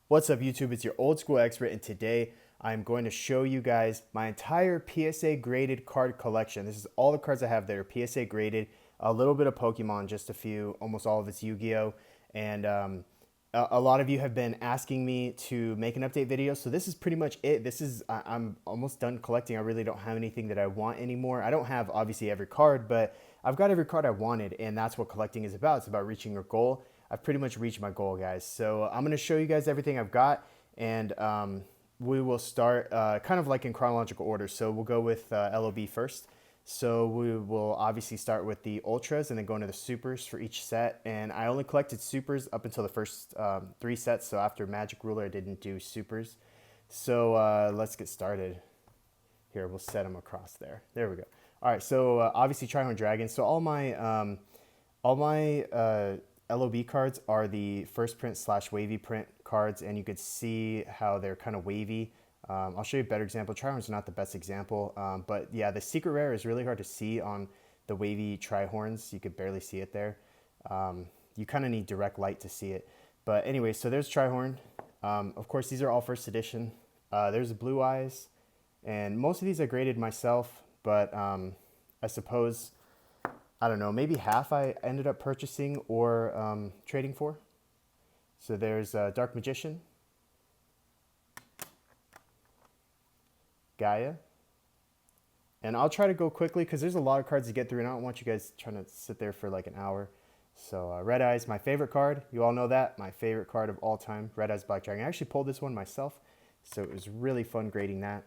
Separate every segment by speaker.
Speaker 1: What's up, YouTube? It's your old school expert, and today I'm going to show you guys my entire PSA graded card collection. This is all the cards I have that are PSA graded, a little bit of Pokemon, just a few, almost all of it's Yu-Gi-Oh! And a lot of you have been asking me to make an update video, so this is pretty much it. I'm almost done collecting. I really don't have anything that I want anymore. I don't have, obviously, every card, but I've got every card I wanted, and that's what collecting is about. It's about reaching your goal. I've pretty much reached my goal, guys. So I'm going to show you guys everything I've got, and we will start kind of like in chronological order. So we'll go with LOB first. So we will obviously start with the Ultras and then go into the Supers for each set. And I only collected Supers up until the first 3 sets. So after Magic Ruler, I didn't do Supers. So let's get started. Here, we'll set them across there. There we go. All right, so obviously Trihorn Dragon. So all my LOB cards are the first print / wavy print cards, and you could see how they're kind of wavy. I'll show you a better example. Trihorn's not the best example, but yeah, the secret rare is really hard to see on the wavy Trihorns. You could barely see it there. You kind of need direct light to see it. But anyway, so there's Trihorn. Of course, these are all first edition. There's Blue Eyes, and most of these I graded myself, but I suppose, I don't know, maybe half I ended up purchasing or trading for. So there's Dark Magician, Gaia, and I'll try to go quickly because there's a lot of cards to get through, and I don't want you guys trying to sit there for like an hour. So Red Eyes, my favorite card. You all know that. My favorite card of all time, Red Eyes Black Dragon. I actually pulled this one myself, so it was really fun grading that.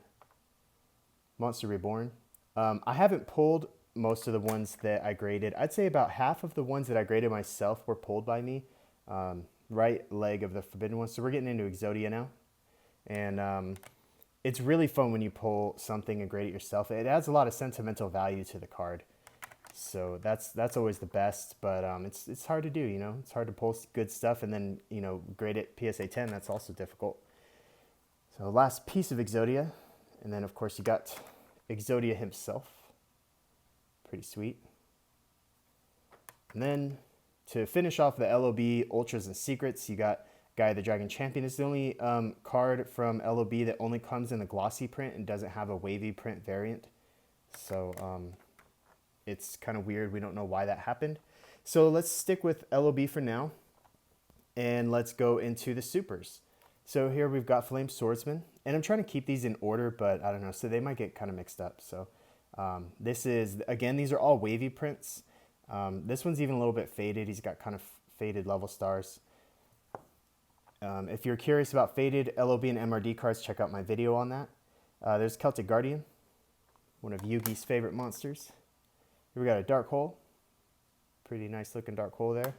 Speaker 1: Monster Reborn. I haven't pulled most of the ones that I graded. I'd say about half of the ones that I graded myself were pulled by me. Right leg of the Forbidden One. So we're getting into Exodia now. And it's really fun when you pull something and grade it yourself. It adds a lot of sentimental value to the card. So that's always the best, but it's hard to do, you know. It's hard to pull good stuff and then, you know, grade it PSA 10. That's also difficult. So last piece of Exodia. And then, of course, you got Exodia himself. Pretty sweet. And then to finish off the LOB Ultras and Secrets, you got Gaia the Dragon Champion. It's the only card from LOB that only comes in the glossy print and doesn't have a wavy print variant. So it's kind of weird. We don't know why that happened. So let's stick with LOB for now. And let's go into the Supers. So here we've got Flame Swordsman. And I'm trying to keep these in order, but I don't know. So they might get kind of mixed up. So this is, again, these are all wavy prints. This one's even a little bit faded. He's got kind of faded level stars. If you're curious about faded LOB and MRD cards, check out my video on that. There's Celtic Guardian, one of Yugi's favorite monsters. Here we got a Dark Hole. Pretty nice looking Dark Hole there.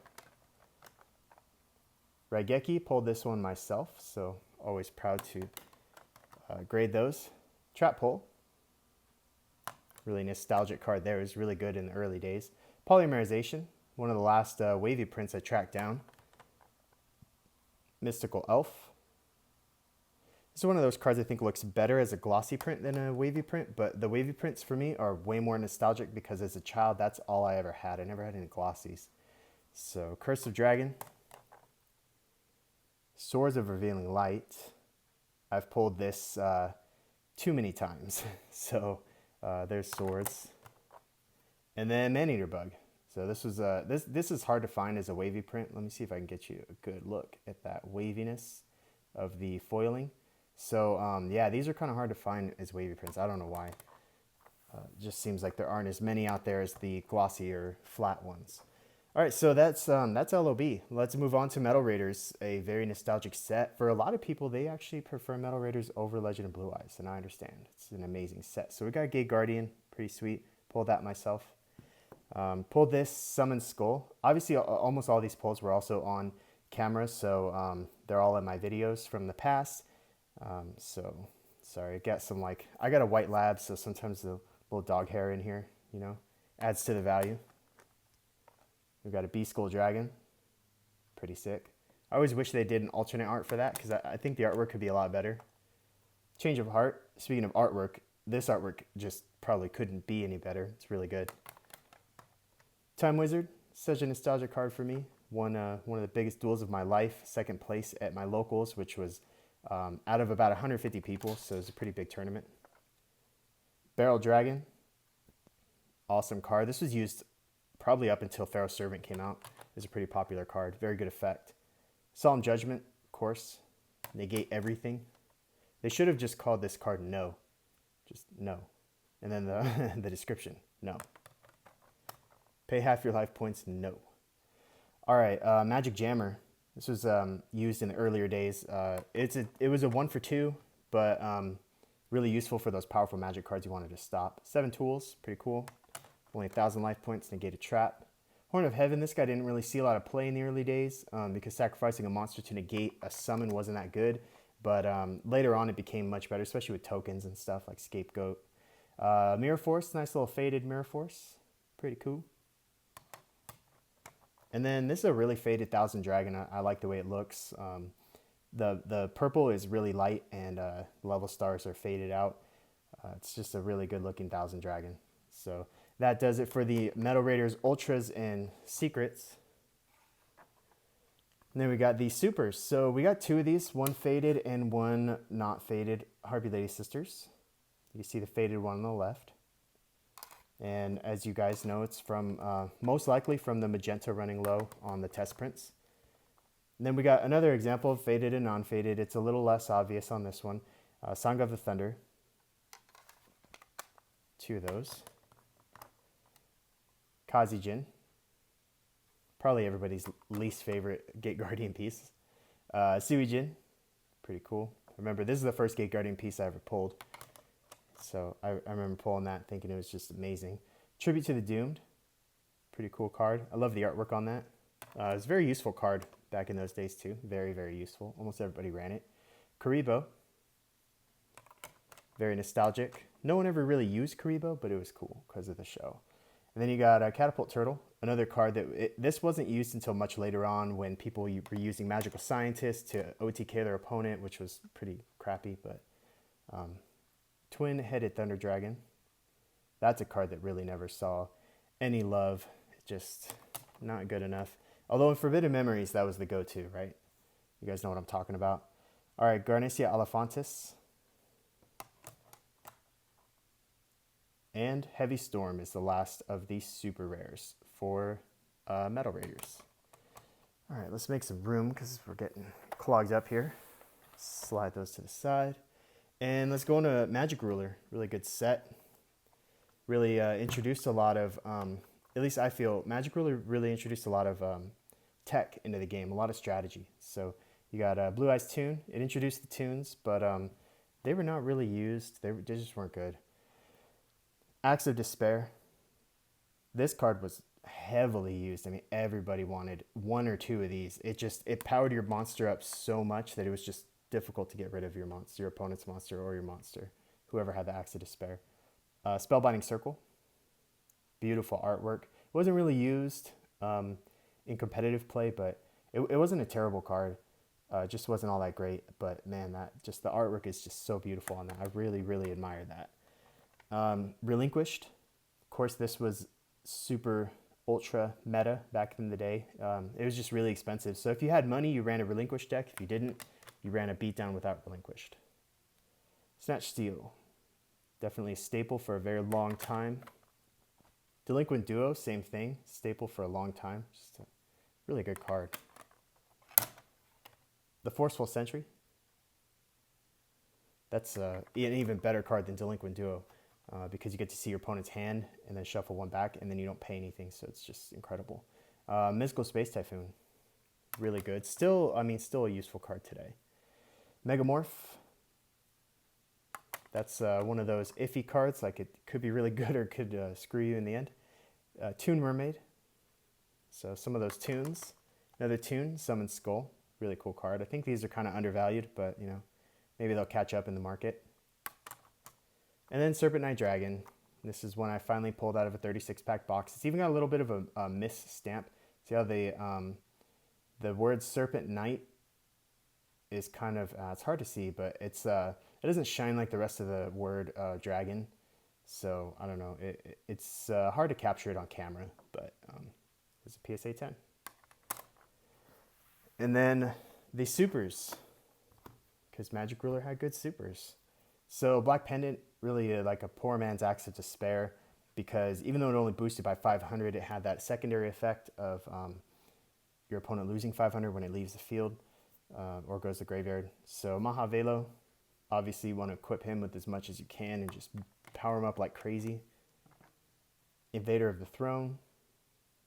Speaker 1: Raigeki, pulled this one myself, so always proud to grade those. Trap Hole. Really nostalgic card there. It was really good in the early days. Polymerization, one of the last wavy prints I tracked down. Mystical Elf. This is one of those cards I think looks better as a glossy print than a wavy print, but the wavy prints for me are way more nostalgic because as a child, that's all I ever had. I never had any glossies. So Curse of Dragon. Swords of Revealing Light. I've pulled this too many times. So there's Swords. And then Maneater Bug. So this was this is hard to find as a wavy print. Let me see if I can get you a good look at that waviness of the foiling. So yeah, these are kind of hard to find as wavy prints. I don't know why. It just seems like there aren't as many out there as the glossy or flat ones. All right, so that's LOB. Let's move on to Metal Raiders, a very nostalgic set. For a lot of people, they actually prefer Metal Raiders over Legend of Blue Eyes, and I understand. It's an amazing set. So we got Gate Guardian, pretty sweet. Pulled that myself. Pulled this Summon Skull. Obviously, almost all these pulls were also on camera, so they're all in my videos from the past. So, sorry, I got some I got a white lab, so sometimes the little dog hair in here, you know, adds to the value. We've got a Beast-Skull Dragon. Pretty sick. I always wish they did an alternate art for that because I think the artwork could be a lot better. Change of Heart. Speaking of artwork, this artwork just probably couldn't be any better. It's really good. Time Wizard. Such a nostalgic card for me. one of the biggest duels of my life, second place at my locals, which was out of about 150 people, so it was a pretty big tournament. Barrel Dragon, awesome card. This was used probably up until Pharaoh Servant came out. It's a pretty popular card, very good effect. Solemn Judgment, of course, negate everything. They should have just called this card No, just no. And then the description, no. Pay half your life points, no. All right, Magic Jammer. This was used in the earlier days. It was a 1 for 2, but really useful for those powerful magic cards you wanted to stop. 7 tools, pretty cool. Only 1,000 life points, negate a trap. Horn of Heaven, this guy didn't really see a lot of play in the early days because sacrificing a monster to negate a summon wasn't that good. But later on it became much better, especially with tokens and stuff like Scapegoat. Mirror Force, nice little faded Mirror Force. Pretty cool. And then this is a really faded Thousand Dragon. I like the way it looks. The purple is really light and level stars are faded out. It's just a really good looking Thousand Dragon. So that does it for the Metal Raiders Ultras and Secrets. And then we got the Supers. So we got 2 of these, one faded and one not faded Harpy Lady Sisters. You see the faded one on the left. And as you guys know, it's from most likely from the magenta running low on the test prints. And then we got another example of faded and non-faded. It's a little less obvious on this one. Song of the Thunder. 2 of those. Kazijin. Probably everybody's least favorite Gate Guardian piece. Suijin. Pretty cool. Remember, this is the first Gate Guardian piece I ever pulled. So I remember pulling that thinking it was just amazing. Tribute to the Doomed. Pretty cool card. I love the artwork on that. It's a very useful card back in those days too. Very, very useful. Almost everybody ran it. Karibo. Very nostalgic. No one ever really used Karibo, but it was cool because of the show. And then you got Catapult Turtle. Another card that this wasn't used until much later on when people were using Magical Scientist to OTK their opponent, which was pretty crappy, but... Twin-Headed Thunder Dragon. That's a card that really never saw any love. Just not good enough. Although in Forbidden Memories, that was the go-to, right? You guys know what I'm talking about. All right, Garnecia Elephantis. And Heavy Storm is the last of these super rares for Metal Raiders. All right, let's make some room because we're getting clogged up here. Slide those to the side. And let's go into Magic Ruler. Really good set. Really introduced a lot of, at least I feel, Magic Ruler really introduced a lot of tech into the game, a lot of strategy. So you got Blue Eyes Tune. It introduced the tunes, but they were not really used. They just weren't good. Acts of Despair. This card was heavily used. I mean, everybody wanted 1 or 2 of these. It powered your monster up so much that it was just difficult to get rid of your monster, your opponent's monster, or your monster, whoever had the Axe of Despair. Spellbinding Circle. Beautiful artwork. It wasn't really used in competitive play, but it wasn't a terrible card. It just wasn't all that great. But man, the artwork is just so beautiful on that. I really, really admire that. Relinquished. Of course, this was super ultra meta back in the day. It was just really expensive. So if you had money, you ran a Relinquished deck. If you didn't, you ran a Beatdown without Relinquished. Snatch Steel. Definitely a staple for a very long time. Delinquent Duo, same thing. Staple for a long time. Just a really good card. The Forceful Sentry. That's an even better card than Delinquent Duo because you get to see your opponent's hand and then shuffle one back and then you don't pay anything, so it's just incredible. Mystical Space Typhoon. Really good. Still a useful card today. Megamorph. That's one of those iffy cards, like it could be really good or it could screw you in the end. Toon Mermaid. So some of those tunes. Another tune, Summon Skull. Really cool card. I think these are kind of undervalued, but maybe they'll catch up in the market. And then Serpent Knight Dragon. This is one I finally pulled out of a 36-pack box. It's even got a little bit of a miss stamp. See how the word Serpent Knight is kind of, it's hard to see, but it doesn't shine like the rest of the word dragon. So I don't know, it's hard to capture it on camera, but it's a PSA 10. And then the supers, because Magic Ruler had good supers. So Black Pendant, really like a poor man's axe of despair, because even though it only boosted by 500, it had that secondary effect of your opponent losing 500 when it leaves the field or goes to the graveyard. So Mahavelo, obviously you want to equip him with as much as you can and just power him up like crazy. Invader of the Throne,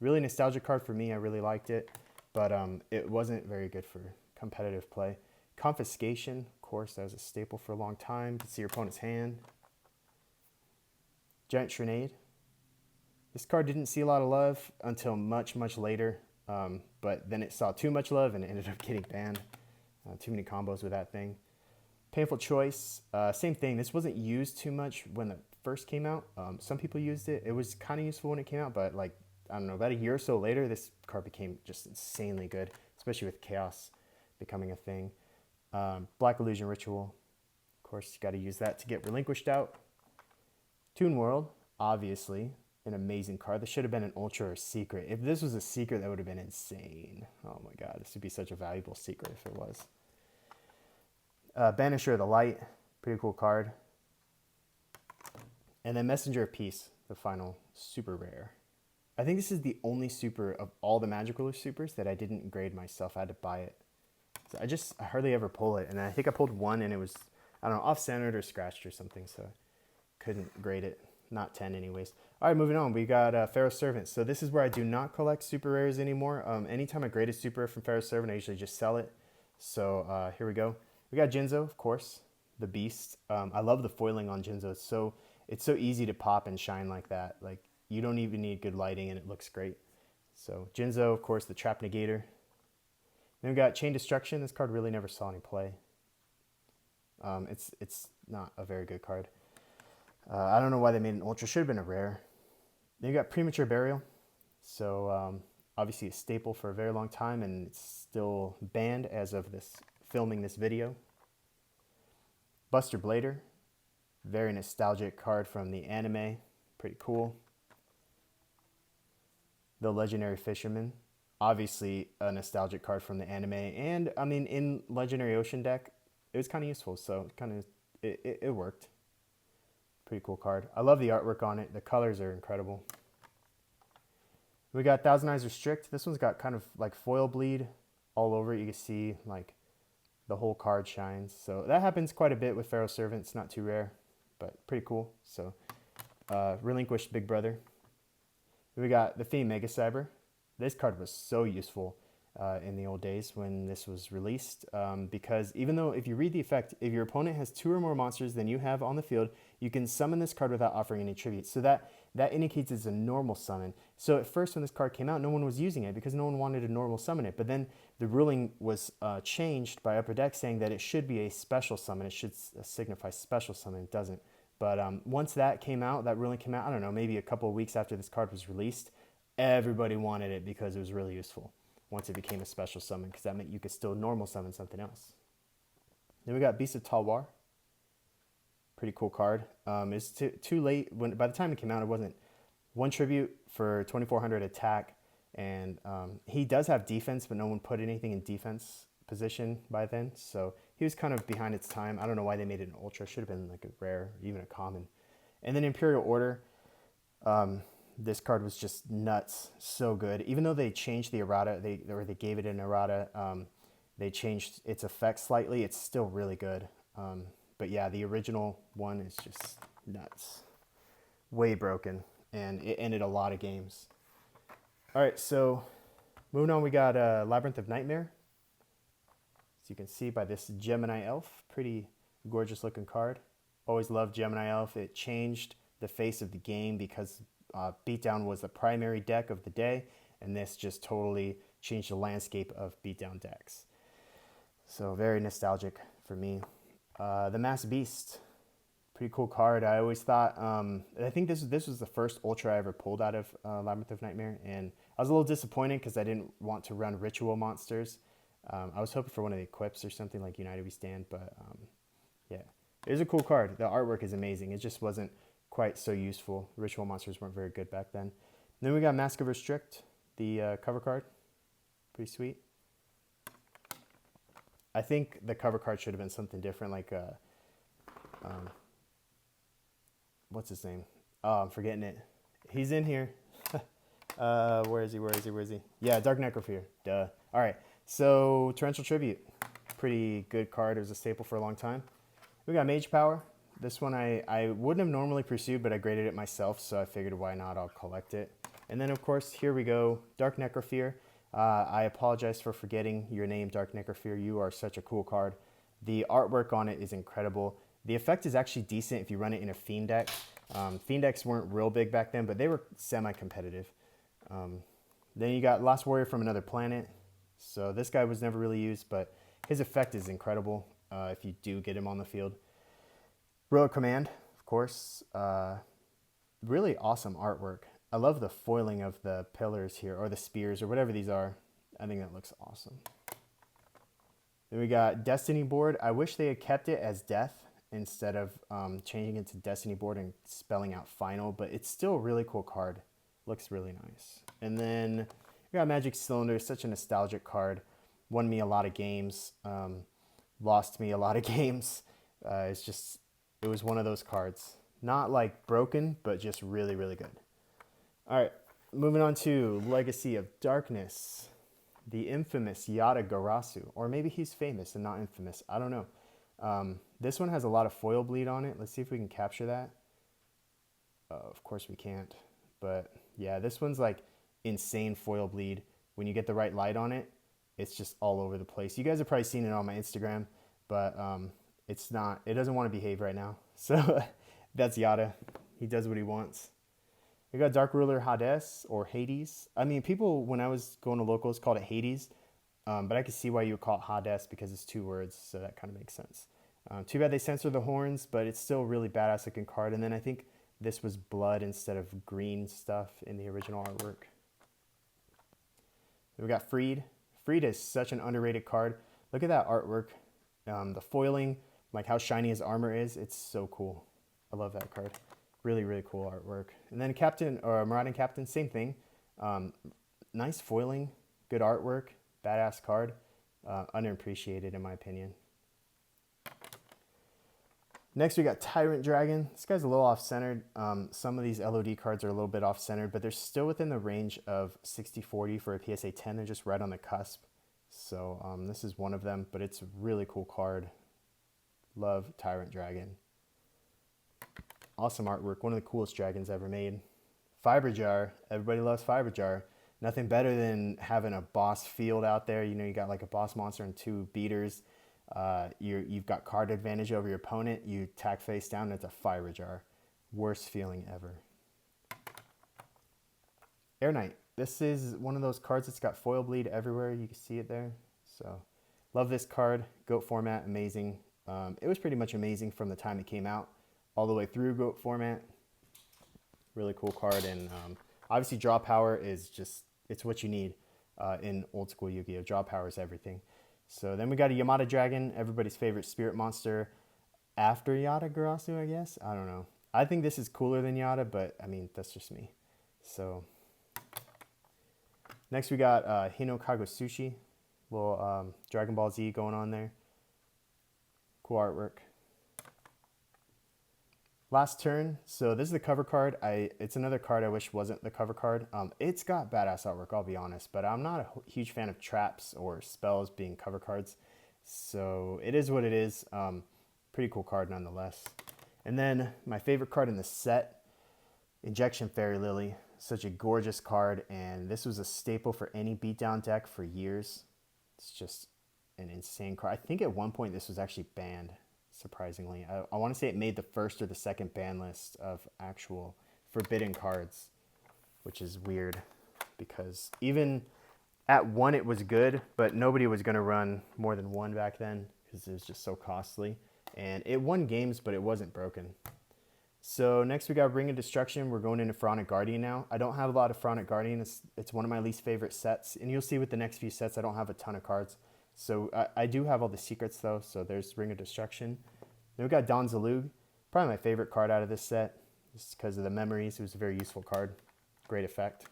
Speaker 1: really nostalgic card for me. I really liked it, but it wasn't very good for competitive play. Confiscation, of course, that was a staple for a long time. You can see your opponent's hand. Giant Trinade. This card didn't see a lot of love until much, much later, but then it saw too much love and it ended up getting banned. Too many combos with that thing. Painful Choice, same thing. This wasn't used too much when it first came out. Some people used it. It was kind of useful when it came out, but like, I don't know, about a year or so later, this card became just insanely good, especially with Chaos becoming a thing. Black Illusion Ritual, of course, you got to use that to get relinquished out. Toon World, obviously, an amazing card. This should have been an ultra or secret. If this was a secret, that would have been insane. Oh my god, this would be such a valuable secret if it was. Banisher of the Light, pretty cool card. And then Messenger of Peace, the final super rare. I think this is the only super of all the Magic Ruler supers that I didn't grade myself. I had to buy it. So I hardly ever pull it. And I think I pulled one and it was, I don't know, off-centered or scratched or something. So couldn't grade it. Not 10 anyways. All right, moving on. We got Pharaoh's Servant. So this is where I do not collect super rares anymore. Anytime I grade a super from Pharaoh's Servant, I usually just sell it. So here we go. We got Jinzo, of course, the beast. I love the foiling on Jinzo. It's so easy to pop and shine like that. Like, you don't even need good lighting and it looks great. So Jinzo, of course, the Trap Negator. Then we got Chain Destruction. This card really never saw any play. It's not a very good card. I don't know why they made an ultra. Should have been a rare. Then you got Premature Burial. So obviously a staple for a very long time, and it's still banned as of this filming this video. Buster Blader, very nostalgic card from the anime. Pretty cool. The Legendary Fisherman, obviously a nostalgic card from the anime, and I mean in Legendary Ocean deck, it was kind of useful. So it worked. Pretty cool card. I love the artwork on it. The colors are incredible. We got Thousand Eyes Restrict. This one's got kind of like foil bleed all over it. You can see like the whole card shines. So that happens quite a bit with Pharaoh's Servant. It's not too rare, but pretty cool. So Relinquished Big Brother. We got the Fiend Mega Cyber. This card was so useful in the old days when this was released, because even though if you read the effect, if your opponent has 2 or more monsters than you have on the field, you can summon this card without offering any tribute. So that indicates it's a normal summon. So at first when this card came out, no one was using it because no one wanted to normal summon it. But then the ruling was changed by Upper Deck saying that it should be a special summon. It should signify special summon. It doesn't. But once that came out, that ruling came out, I don't know, maybe a couple of weeks after this card was released, everybody wanted it because it was really useful once it became a special summon, because that meant you could still normal summon something else. Then we got Beast of Talwar. Pretty cool card. It's too late. By the time it came out, it wasn't 1 tribute for 2400 attack, and he does have defense, but no one put anything in defense position by then, so he was kind of behind its time. I don't know why they made it an ultra. Should have been like a rare, even a common. And then Imperial Order. This card was just nuts, so good. Even though they changed the errata, they gave it an errata, they changed its effect slightly. It's still really good. But yeah, the original one is just nuts, way broken, and it ended a lot of games. All right, so moving on, we got Labyrinth of Nightmare. As you can see by this Gemini Elf, pretty gorgeous looking card. Always loved Gemini Elf. It changed the face of the game because Beatdown was the primary deck of the day, and this just totally changed the landscape of Beatdown decks. So very nostalgic for me. The Mass Beast, pretty cool card. I always thought, I think this was the first Ultra I ever pulled out of Labyrinth of Nightmare, and I was a little disappointed because I didn't want to run ritual monsters. I was hoping for one of the equips or something like United We Stand, but yeah, it was a cool card. The artwork is amazing. It just wasn't quite so useful. Ritual monsters weren't very good back then. And then we got Mask of Restrict, the cover card. Pretty sweet. I think the cover card should have been something different, like what's his name? Oh, I'm forgetting it. He's in here. Where is he? Where is he? Where is he? Yeah, Dark Necrofear. Duh. All right. So Torrential Tribute, pretty good card. It was a staple for a long time. We got Mage Power. This one I wouldn't have normally pursued, but I graded it myself, so I figured why not, I'll collect it. And then, of course, here we go, Dark Necrofear. I apologize for forgetting your name, Dark Necrofear. You are such a cool card. The artwork on it is incredible. The effect is actually decent if you run it in a Fiend deck. Fiend decks weren't real big back then, but they were semi-competitive. Then you got Last Warrior from Another Planet. So this guy was never really used, but his effect is incredible if you do get him on the field. Royal Command, of course. Really awesome artwork. I love the foiling of the pillars here, or the spears, or whatever these are. I think that looks awesome. Then we got Destiny Board. I wish they had kept it as Death instead of changing it to Destiny Board and spelling out Final, but it's still a really cool card. Looks really nice. And then we got Magic Cylinder, such a nostalgic card. Won me a lot of games, lost me a lot of games. It was one of those cards. Not like broken, but just really, really good. All right, moving on to Legacy of Darkness. The infamous Yata-Garasu, or maybe he's famous and not infamous. I don't know. This one has a lot of foil bleed on it. Let's see if we can capture that. Of course we can't. But yeah, this one's like insane foil bleed. When you get the right light on it, it's just all over the place. You guys have probably seen it on my Instagram, but it doesn't want to behave right now. So that's Yata. He does what he wants. We got Dark Ruler Hades, or Hades. I mean, people, when I was going to locals, called it Hades. But I could see why you would call it Hades because it's 2 words, so that kind of makes sense. Too bad they censored the horns, but it's still a really badass looking card. And then I think this was blood instead of green stuff in the original artwork. We got Freed. Freed is such an underrated card. Look at that artwork. The foiling, like how shiny his armor is, it's so cool. I love that card. Really, really cool artwork. And then Captain, or Marauding Captain, same thing. Nice foiling, good artwork, badass card. Underappreciated in my opinion. Next we got Tyrant Dragon. This guy's a little off-centered. Some of these LOD cards are a little bit off-centered, but they're still within the range of 60-40 for a PSA 10. They're just right on the cusp. So this is one of them, but it's a really cool card. Love Tyrant Dragon. Awesome artwork. One of the coolest dragons ever made. Fiber Jar. Everybody loves Fiber Jar. Nothing better than having a boss field out there. You know, you got like a boss monster and 2 beaters. You've got card advantage over your opponent. You attack face down, and it's a Fiber Jar. Worst feeling ever. Air Knight. This is one of those cards that's got foil bleed everywhere. You can see it there. So, love this card. GOAT format, amazing. It was pretty much amazing from the time it came out all the way through GOAT format. Really cool card. And obviously draw power is just, it's what you need in old school Yu-Gi-Oh! Draw power is everything. So then we got a Yamada Dragon, everybody's favorite spirit monster after Yata-Garasu, I guess. I don't know. I think this is cooler than Yata, but I mean, that's just me. So next we got Hino Kagutsuchi, little Dragon Ball Z going on there. Cool artwork. Last turn. So this is the cover card. It's another card I wish wasn't the cover card. It's got badass artwork, I'll be honest, but I'm not a huge fan of traps or spells being cover cards. So it is what it is. Pretty cool card nonetheless. And then my favorite card in the set, Injection Fairy Lily. Such a gorgeous card, and this was a staple for any beatdown deck for years. It's just an insane card. I think at one point this was actually banned. Surprisingly, I want to say it made the first or the second ban list of actual forbidden cards, which is weird because even at 1 it was good, but nobody was going to run more than 1 back then because it was just so costly. And it won games, but it wasn't broken. So next we got Ring of Destruction. We're going into Pharaoh Guardian now. I don't have a lot of Pharaoh Guardian. It's one of my least favorite sets, and you'll see with the next few sets I don't have a ton of cards. So I do have all the secrets though, so there's Ring of Destruction. Then we got Don Zalug, probably my favorite card out of this set, just because of the memories. It was a very useful card, great effect.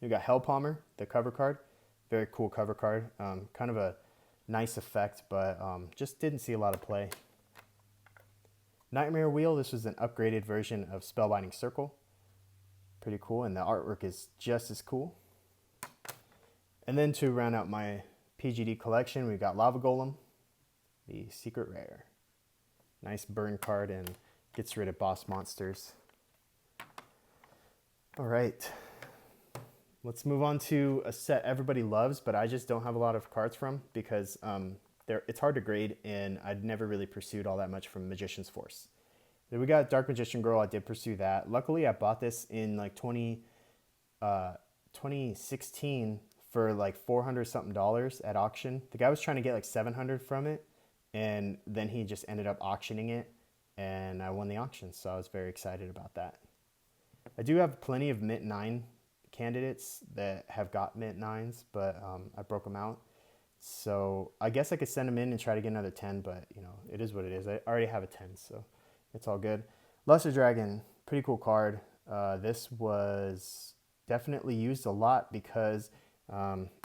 Speaker 1: We got Hell Palmer, the cover card, very cool cover card. Kind of a Nice effect, but just didn't see a lot of play. Nightmare Wheel, this was an upgraded version of Spellbinding Circle. Pretty cool, and the artwork is just as cool. And then to round out my PGD collection, we've got Lava Golem, the secret rare. Nice burn card and gets rid of boss monsters. All right, let's move on to a set everybody loves, but I just don't have a lot of cards from because it's hard to grade, and I'd never really pursued all that much from Magician's Force. Then we got Dark Magician Girl. I did pursue that. Luckily, I bought this in like 2016 for like $400 something at auction. The guy was trying to get like $700 from it, and then he just ended up auctioning it, and I won the auction, so I was very excited about that. I do have plenty of Mint 9 candidates that have got Mint 9s, but I broke them out. So I guess I could send them in and try to get another 10, but you know, it is what it is. I already have a 10, so it's all good. Luster Dragon, pretty cool card. This was definitely used a lot because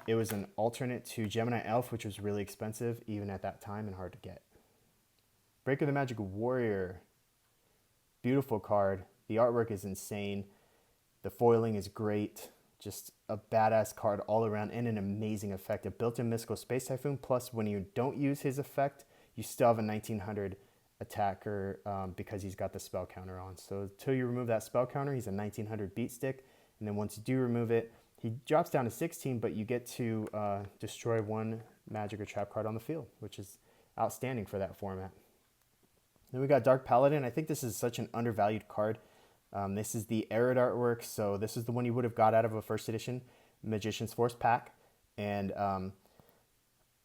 Speaker 1: it was an alternate to Gemini Elf, which was really expensive even at that time and hard to get. Breaker the Magic Warrior, beautiful card. The artwork is insane. The foiling is great. Just a badass card all around and an amazing effect. A built-in Mystical Space Typhoon, plus when you don't use his effect, you still have a 1900 attacker because he's got the spell counter on. So until you remove that spell counter, he's a 1900 beat stick. And then once you do remove it, he drops down to 16, but you get to destroy one magic or trap card on the field, which is outstanding for that format. Then we got Dark Paladin. I think this is such an undervalued card. This is the Arid artwork, so this is the one you would have got out of a first edition Magician's Force pack, and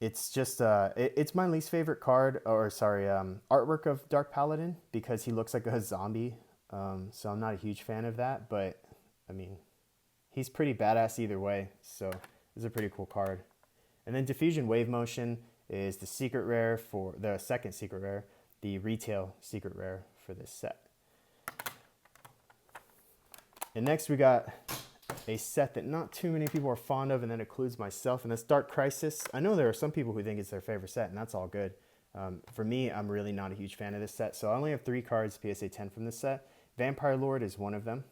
Speaker 1: it's just it's my least favorite card, or sorry, artwork of Dark Paladin because he looks like a zombie. So I'm not a huge fan of that, but I mean, he's pretty badass either way. So it's a pretty cool card. And then Diffusion Wave Motion is the secret rare for the second secret rare, the retail secret rare for this set. And next we got a set that not too many people are fond of, and that includes myself, and that's Dark Crisis. I know there are some people who think it's their favorite set, and that's all good. For me, I'm really not a huge fan of this set, so I only have 3 cards PSA 10 from this set. Vampire Lord is one of them.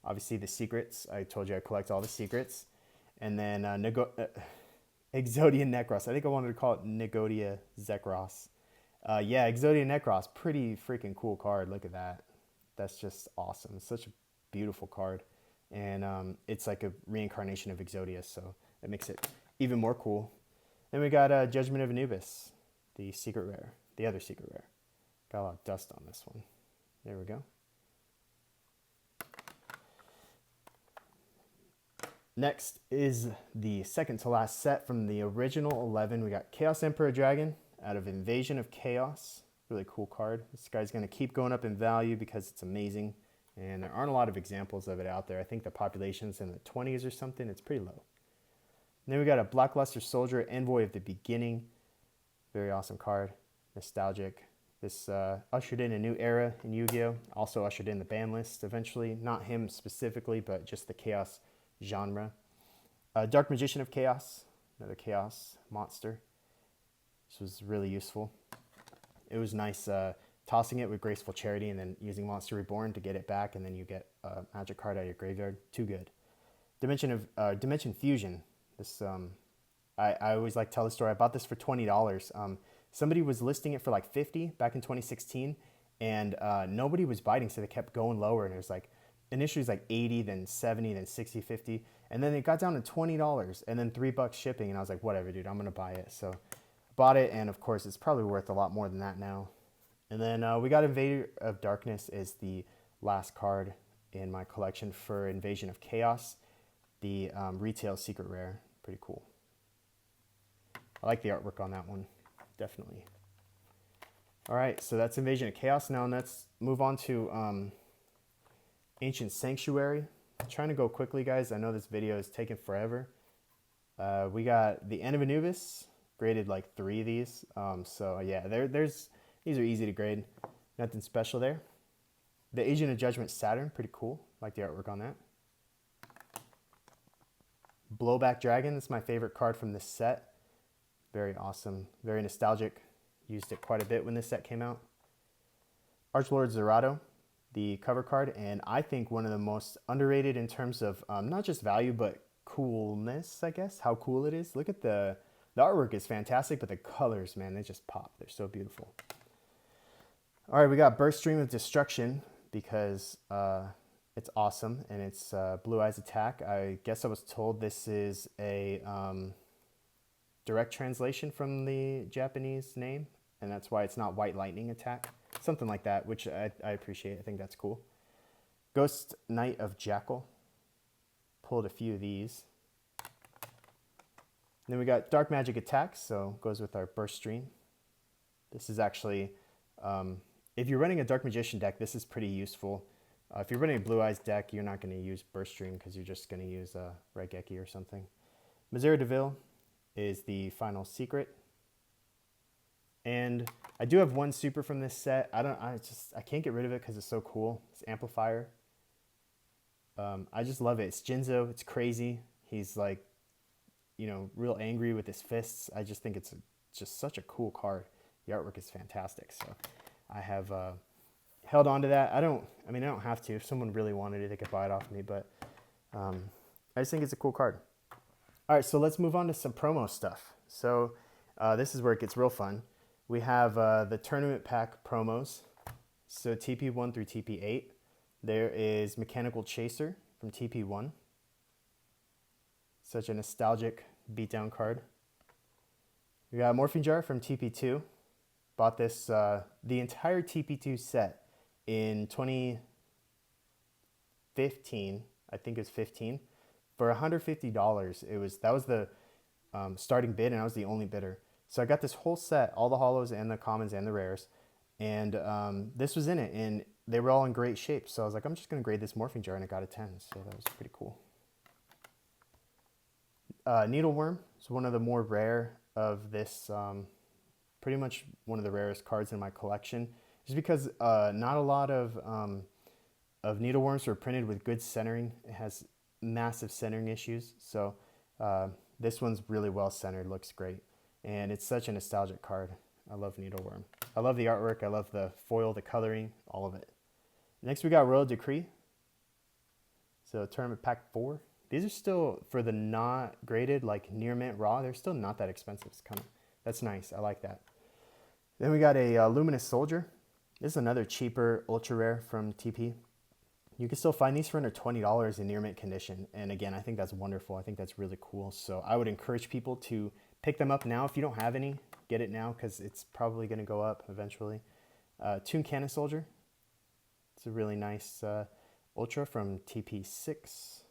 Speaker 1: Obviously the secrets, I told you I collect all the secrets. And then Exodia Necros. I think I wanted to call it Negodia Zekros. Yeah, Exodia Necros, pretty freaking cool card. Look at that. That's just awesome. It's such a beautiful card. And it's like a reincarnation of Exodia, so that makes it even more cool. Then we got Judgment of Anubis, the secret rare, the other secret rare. Got a lot of dust on this one. There we go. Next is the second to last set from the original 11. We got Chaos Emperor Dragon out of Invasion of Chaos. Really cool card. This guy's going to keep going up in value because it's amazing. And there aren't a lot of examples of it out there. I think the population's in the 20s or something. It's pretty low. And then we got a Blackluster Soldier, Envoy of the Beginning. Very awesome card. Nostalgic. This ushered in a new era in Yu-Gi-Oh! Also ushered in the ban list eventually. Not him specifically, but just the Chaos genre. Dark Magician of Chaos. Another Chaos monster. This was really useful. It was nice tossing it with Graceful Charity and then using Monster Reborn to get it back, and then you get a magic card out of your graveyard. Too good. Dimension Fusion. This I always like to tell the story. I bought this for $20. Somebody was listing it for like $50 back in 2016, and nobody was biting, so they kept going lower, and it was like initially it was like 80, then 70, then 60, 50, and then it got down to $20 and then $3 shipping, and I was like, whatever, dude, I'm gonna buy it. So bought it, and of course it's probably worth a lot more than that now. And then we got Invader of Darkness as the last card in my collection for Invasion of Chaos, the retail secret rare. Pretty cool. I like the artwork on that one, definitely. All right, so that's Invasion of Chaos. Now let's move on to Ancient Sanctuary. I'm trying to go quickly, guys. I know this video is taking forever. We got the End of Anubis, graded like 3 of these. So yeah, these are easy to grade. Nothing special there. The Agent of Judgment Saturn, pretty cool. Like the artwork on that. Blowback Dragon, that's my favorite card from this set. Very awesome, very nostalgic. Used it quite a bit when this set came out. Archlord Zerato, the cover card, and I think one of the most underrated in terms of not just value, but coolness, I guess, how cool it is. Look at the artwork is fantastic, but the colors, man, they just pop. They're so beautiful. All right, we got Burst Stream of Destruction because it's awesome, and it's Blue Eyes Attack. I guess I was told this is a direct translation from the Japanese name, and that's why it's not White Lightning Attack. Something like that, which I appreciate. I think that's cool. Ghost Knight of Jackal. Pulled a few of these. And then we got Dark Magic Attacks, so goes with our Burst Stream. This is actually, if you're running a Dark Magician deck, this is pretty useful. If you're running a Blue Eyes deck, you're not going to use Burst Stream because you're just going to use Raigeki or something. Misera Deville is the final secret. And I do have one super from this set. I can't get rid of it because it's so cool. It's Amplifier. I just love it. It's Jinzo. It's crazy. He's like, real angry with his fists. I just think it's just such a cool card. The artwork is fantastic. So I have held on to that. I don't have to. If someone really wanted it, they could buy it off me. But I just think it's a cool card. All right, so let's move on to some promo stuff. So this is where it gets real fun. We have the tournament pack promos. So TP1 through TP8. There is Mechanical Chaser from TP1. Such a nostalgic beatdown card. We got Morphine Jar from TP2. Bought this, the entire TP2 set in 2015. I think it was 15. For $150. That was the starting bid, and I was the only bidder. So I got this whole set, all the holos and the commons and the rares. And this was in it, and they were all in great shape. So I was like, I'm just going to grade this Morphine Jar, and I got a 10. So that was pretty cool. Needleworm is one of the more rare of this, pretty much one of the rarest cards in my collection. Just because not a lot of Needleworms were printed with good centering. It has massive centering issues. So this one's really well centered, looks great. And it's such a nostalgic card. I love Needleworm. I love the artwork. I love the foil, the coloring, all of it. Next we got Royal Decree. So Tournament Pack 4. These are still, for the not graded, like near mint raw, they're still not that expensive. That's nice. I like that. Then we got a Luminous Soldier. This is another cheaper ultra rare from TP. You can still find these for under $20 in near mint condition. And again, I think that's wonderful. I think that's really cool. So I would encourage people to pick them up now. If you don't have any, get it now because it's probably going to go up eventually. Toon Cannon Soldier. It's a really nice ultra from TP6.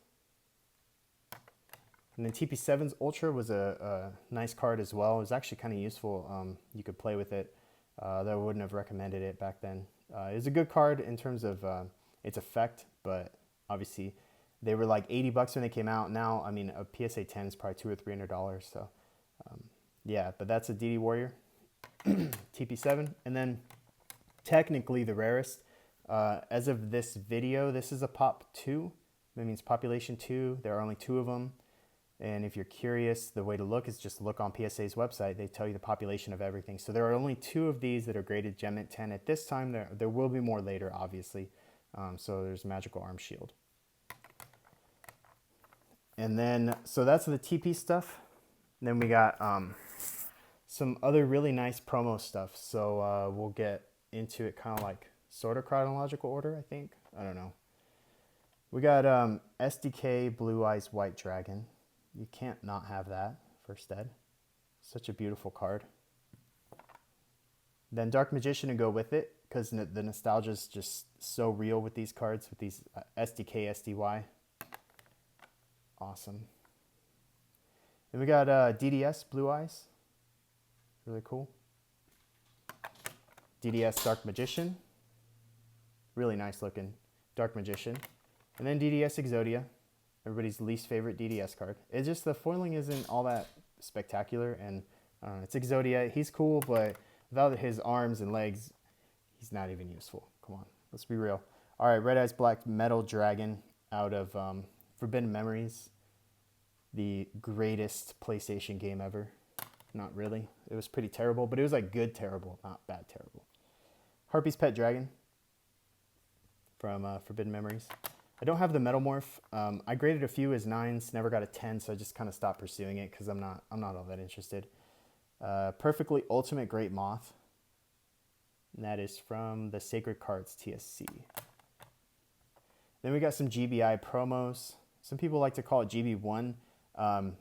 Speaker 1: And then TP7's Ultra was a nice card as well. It was actually kind of useful. You could play with it. Though I wouldn't have recommended it back then. It was a good card in terms of its effect, but obviously they were like $80 when they came out. Now, I mean, a PSA 10 is probably $200 or $300. So yeah, but that's a DD Warrior, TP7. And then technically the rarest, as of this video, this is a Pop 2. That means Population 2. There are only 2 of them. And if you're curious, the way to look is just look on PSA's website. They tell you the population of everything. So there are only 2 of these that are graded Gem Mint 10 at this time. There will be more later, obviously. So there's Magical Arm Shield. And then, so that's the TP stuff. And then we got some other really nice promo stuff. So we'll get into it kind of like sort of chronological order, I think. I don't know. We got SDK Blue Eyes White Dragon. You can't not have that for Stead. Such a beautiful card. Then Dark Magician to go with it, because the nostalgia is just so real with these cards, with these SDK, SDY. Awesome. Then we got DDS Blue Eyes. Really cool. DDS Dark Magician. Really nice looking Dark Magician. And then DDS Exodia. Everybody's least favorite DDS card. It's just the foiling isn't all that spectacular, and it's Exodia. He's cool, but without his arms and legs, he's not even useful. Come on, let's be real. All right, Red Eyes Black Metal Dragon out of Forbidden Memories, the greatest PlayStation game ever. not really. It was pretty terrible, but it was like good terrible, not bad terrible. Harpy's Pet Dragon from Forbidden Memories. I don't have the Metamorph. I graded a few as 9s, never got a 10, so I just kind of stopped pursuing it because I'm not all that interested. Perfectly Ultimate Great Moth. And that is from the Sacred Cards TSC. Then we got some GBI promos. Some people like to call it GB1.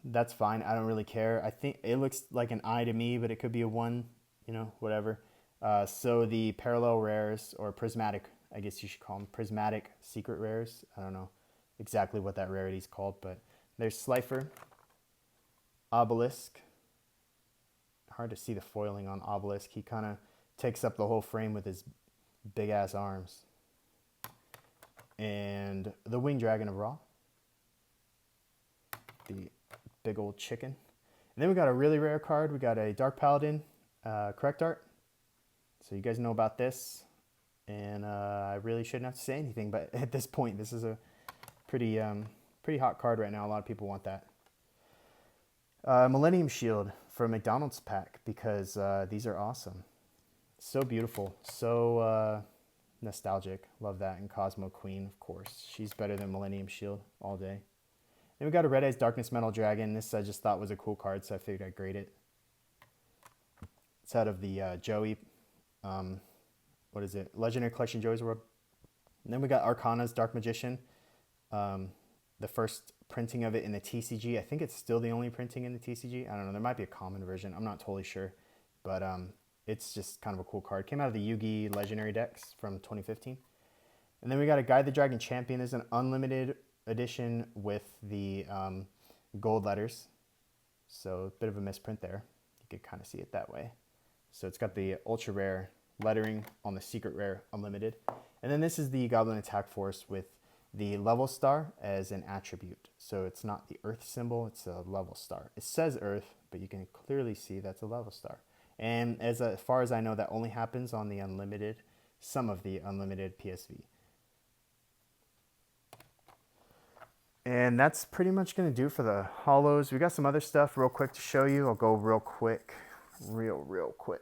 Speaker 1: That's fine. I don't really care. I think it looks like an I to me, but it could be a 1, you know, whatever. So the parallel rares, or prismatic, I guess you should call them prismatic secret rares. I don't know exactly what that rarity is called, but there's Slifer, Obelisk. Hard to see the foiling on Obelisk. He kind of takes up the whole frame with his big ass arms. And the Winged Dragon of Ra, the big old chicken. And then we got a really rare card. We got a Dark Paladin, Correct Art. So you guys know about this, and I really shouldn't have to say anything, but at this point, this is a pretty hot card right now. A lot of people want that. Millennium Shield for a McDonald's pack, because these are awesome. So beautiful, so nostalgic. Love that. And Cosmo Queen, of course. She's better than Millennium Shield all day. Then we got a Red Eyes Darkness Metal Dragon. This I just thought was a cool card, so I figured I'd grade it. It's out of the Joey, what is it? Legendary Collection Joey's World. And then we got Arcana's Dark Magician. The first printing of it in the TCG. I think it's still the only printing in the TCG. I don't know. There might be a common version. I'm not totally sure. But it's just kind of a cool card. Came out of the Yugi Legendary decks from 2015. And then we got a Guide the Dragon Champion. There's an unlimited edition with the gold letters. So a bit of a misprint there. You could kind of see it that way. So it's got the ultra rare lettering on the secret rare unlimited. And then this is the Goblin Attack Force with the level star as an attribute. So it's not the Earth symbol, it's a level star. It says Earth, but you can clearly see that's a level star. And as far as I know, that only happens on the unlimited, some of the unlimited PSV. And that's pretty much going to do for the holos. We got some other stuff real quick to show you. I'll go real quick. Real quick.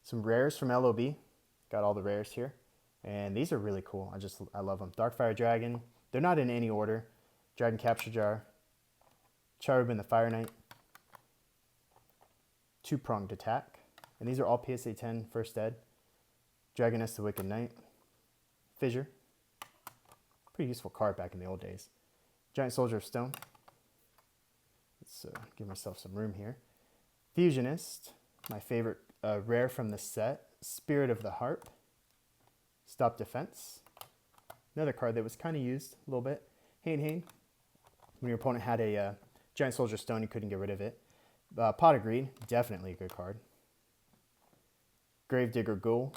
Speaker 1: Some rares from LOB. Got all the rares here. And these are really cool. I love them. Darkfire Dragon. They're not in any order. Dragon Capture Jar. Cherubin the Fire Knight. Two-Pronged Attack. And these are all PSA 10 first ed. Dragoness the Wicked Knight. Fissure. Pretty useful card back in the old days. Giant Soldier of Stone. Let's give myself some room here. Fusionist. My favorite rare from the set. Spirit of the Harp. Stop Defense. Another card that was kind of used a little bit. Hain. When your opponent had a Giant Soldier Stone, you couldn't get rid of it. Pot of Greed. Definitely a good card. Gravedigger Ghoul.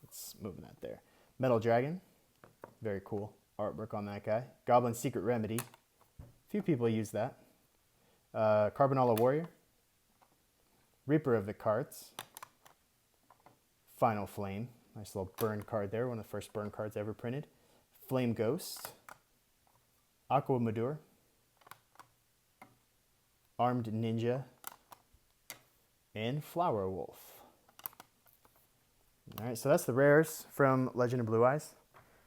Speaker 1: Let's move that there. Metal Dragon. Very cool artwork on that guy. Goblin Secret Remedy. A few people use that. Carbonella Warrior. Reaper of the Cards. Final Flame. Nice little burn card there. One of the first burn cards ever printed. Flame Ghost. Aqua Madur. Armed Ninja. And Flower Wolf. Alright, so that's the rares from Legend of Blue Eyes.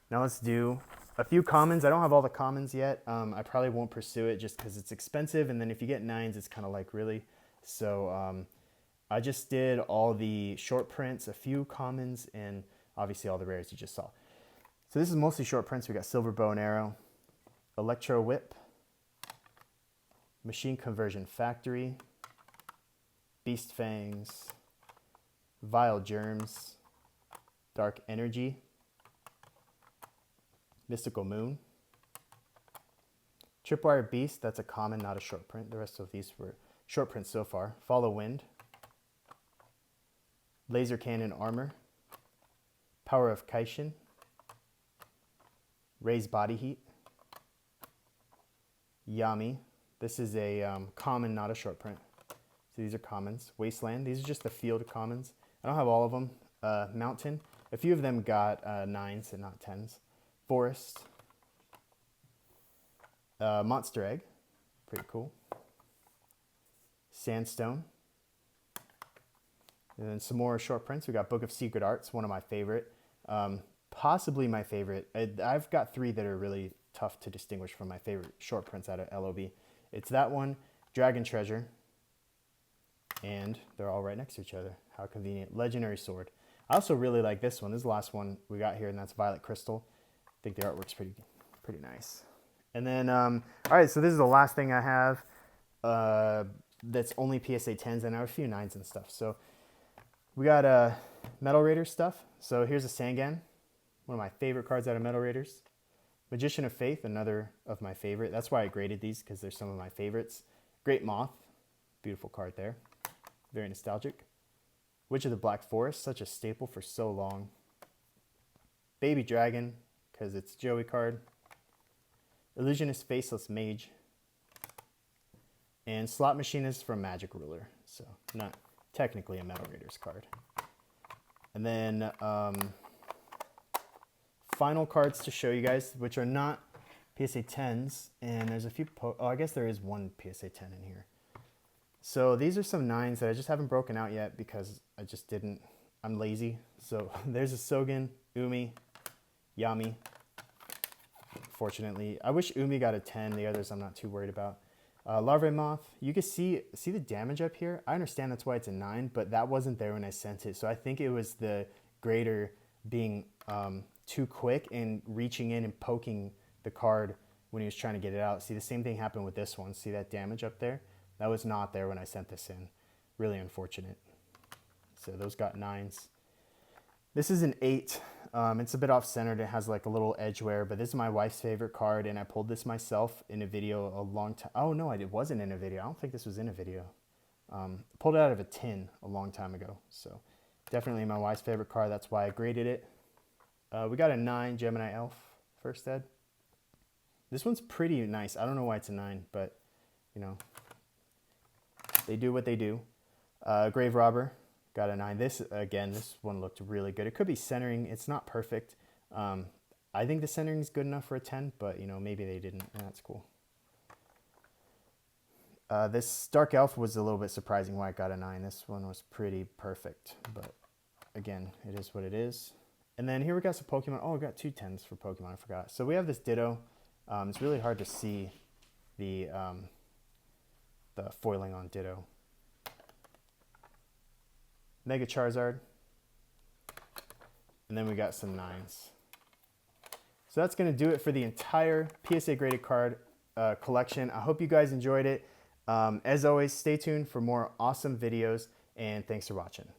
Speaker 1: Now let's do a few commons. I don't have all the commons yet. I probably won't pursue it just because it's expensive, and then if you get 9s, it's kind of like really. So I just did all the short prints, a few commons, and obviously all the rares you just saw. So this is mostly short prints. We got Silver Bow and Arrow, Electro Whip, Machine Conversion Factory, Beast Fangs, Vile Germs, Dark Energy, Mystical Moon, Tripwire Beast. That's a common, not a short print. The rest of these were short prints so far. Follow Wind, Laser Cannon Armor, Power of Kaishin, Raise Body Heat, Yami. This is a common, not a short print. So these are commons. Wasteland. These are just the field commons. I don't have all of them. Mountain. A few of them got 9s and not 10s. Forest. Monster Egg. Pretty cool. Sandstone. And then some more short prints. We got Book of Secret Arts, one of my favorite. Possibly my favorite. I've got 3 that are really tough to distinguish from my favorite short prints out of LOB. It's that one, Dragon Treasure, and they're all right next to each other. How convenient. Legendary Sword. I also really like this one. This is the last one we got here, and that's Violet Crystal. I think the artwork's pretty nice. And then, all right, so this is the last thing I have that's only PSA 10s, and I have a few 9s and stuff. So we got Metal Raiders stuff. So here's a Sangan, one of my favorite cards out of Metal Raiders. Magician of Faith, another of my favorite. That's why I graded these, because they're some of my favorites. Great Moth, beautiful card there. Very nostalgic. Witch of the Black Forest, such a staple for so long. Baby Dragon, because it's a Joey card. Illusionist Faceless Mage. And Slot Machinist from Magic Ruler. So not technically a Metal Raiders card. And then final cards to show you guys, which are not PSA 10s. And there's a few, I guess there is one PSA 10 in here. So these are some 9s that I just haven't broken out yet because I just didn't, I'm lazy. So there's a Sogen, Umi, Yami. Fortunately, I wish Umi got a 10. The others I'm not too worried about. Larvae Moth, you can see the damage up here. I understand that's why it's a 9, but that wasn't there when I sent it. So I think it was the grader being too quick and reaching in and poking the card when he was trying to get it out. See, the same thing happened with this one. See that damage up there? That was not there when I sent this in. Really unfortunate. So those got 9s. This is an 8. It's a bit off-centered. It has like a little edge wear, but this is my wife's favorite card, and I pulled this myself in a video a long time. Oh, no, it wasn't in a video. I don't think this was in a video. Pulled it out of a tin a long time ago. So definitely my wife's favorite card. That's why I graded it. We got a 9 Gemini Elf, first ed. This one's pretty nice. I don't know why it's a 9, but, you know, they do what they do. Grave Robber. Got a 9. This one looked really good. It could be centering. It's not perfect. I think the centering is good enough for a 10, but, you know, maybe they didn't. That's cool. This Dark Elf was a little bit surprising why it got a 9. This one was pretty perfect, but, again, it is what it is. And then here we got some Pokemon. Oh, we got 2 10s for Pokemon. I forgot. So we have this Ditto. It's really hard to see the foiling on Ditto. Mega Charizard, and then we got some 9s. So that's going to do it for the entire PSA graded card collection. I hope you guys enjoyed it. As always, stay tuned for more awesome videos, and thanks for watching.